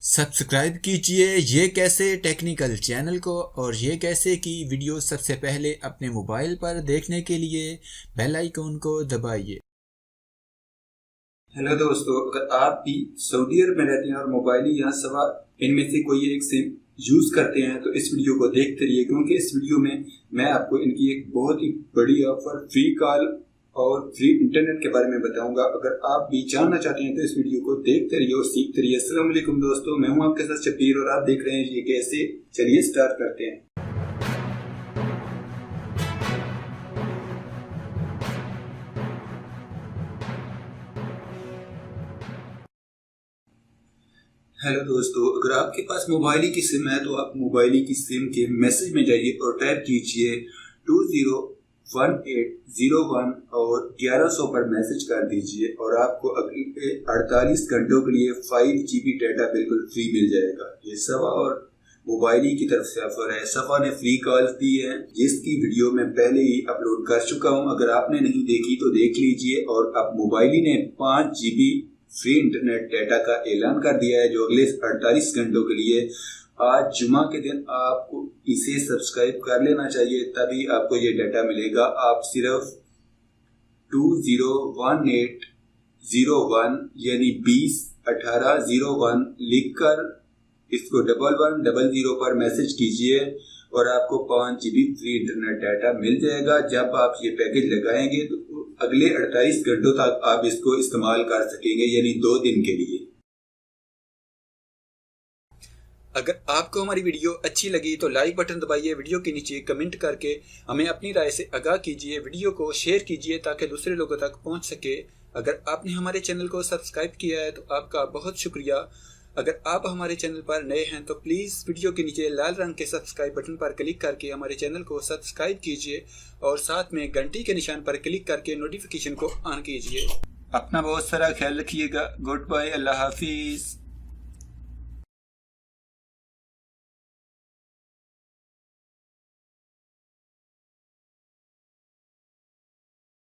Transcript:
Subscribe कीजिए ये कैसे टेक्निकल चैनल को और ये कैसे की वीडियो सबसे पहले अपने मोबाइल पर देखने के लिए बेल आइकन को दबाइए। हेलो दोस्तों, अगर आप भी सऊदी अरब में रहते हैं और मोबाइल यहाँ सवा इनमें से कोई एक सिम यूज करते हैं तो इस वीडियो को देखते रहिए, क्योंकि इस वीडियो में मैं आपको इनकी एक बहुत ही बड़ी ऑफर, फ्री कॉल और फ्री इंटरनेट के बारे में बताऊंगा। अगर आप भी जानना चाहते हैं तो इस वीडियो को देखते रहिए और सीखते रहिए। अस्सलाम वालेकुम दोस्तों, मैं हूं आपके साथ शबीर और आप देख रहे हैं ये कैसे। चलिए स्टार्ट करते हैं। हेलो दोस्तों, अगर आपके पास मोबाइल की सिम है तो आप मोबाइल की सिम के मैसेज में जाइए और टाइप कीजिए 201801 और 1100 पर मैसेज कर दीजिए और आपको अगले 48 घंटों के लिए 5 GB डाटा बिल्कुल फ्री मिल जाएगा। ये सवा और मोबाइल की तरफ से ऑफर है। सफा ने फ्री कॉल दी है जिसकी वीडियो मैं पहले ही अपलोड कर चुका हूं। अगर आपने नहीं देखी तो देख लीजिए। और अब मोबाइल ने 5 GB फ्री इंटरनेट डाटा का ऐलान कर दिया है जो अगले 48 घंटों के लिए। आज जुमा के दिन आपको इसे सब्सक्राइब कर लेना चाहिए, तभी आपको ये डाटा मिलेगा। आप सिर्फ 201801 यानी 201801 लिखकर इसको 1100 पर मैसेज कीजिए और आपको 5 GB फ्री इंटरनेट डाटा मिल जाएगा। जब आप ये पैकेज लगाएंगे तो अगले 48 घंटों तक आप इसको इस्तेमाल कर सकेंगे, यानी 2 दिन के लिए। अगर आपको हमारी वीडियो अच्छी लगी तो लाइक बटन दबाइए, वीडियो के नीचे कमेंट करके हमें अपनी राय से आगाह कीजिए, वीडियो को शेयर कीजिए ताकि दूसरे लोगों तक पहुंच सके। अगर आपने हमारे चैनल को सब्सक्राइब किया है तो आपका बहुत शुक्रिया। अगर आप हमारे चैनल पर नए हैं तो प्लीज़ वीडियो के नीचे लाल रंग के सब्सक्राइब बटन पर क्लिक करके हमारे चैनल को सब्सक्राइब कीजिए और साथ में घंटी के निशान पर क्लिक करके नोटिफिकेशन को ऑन कीजिए। अपना बहुत सारा ख्याल रखिएगा। गुड बाय, अल्लाह हाफिज।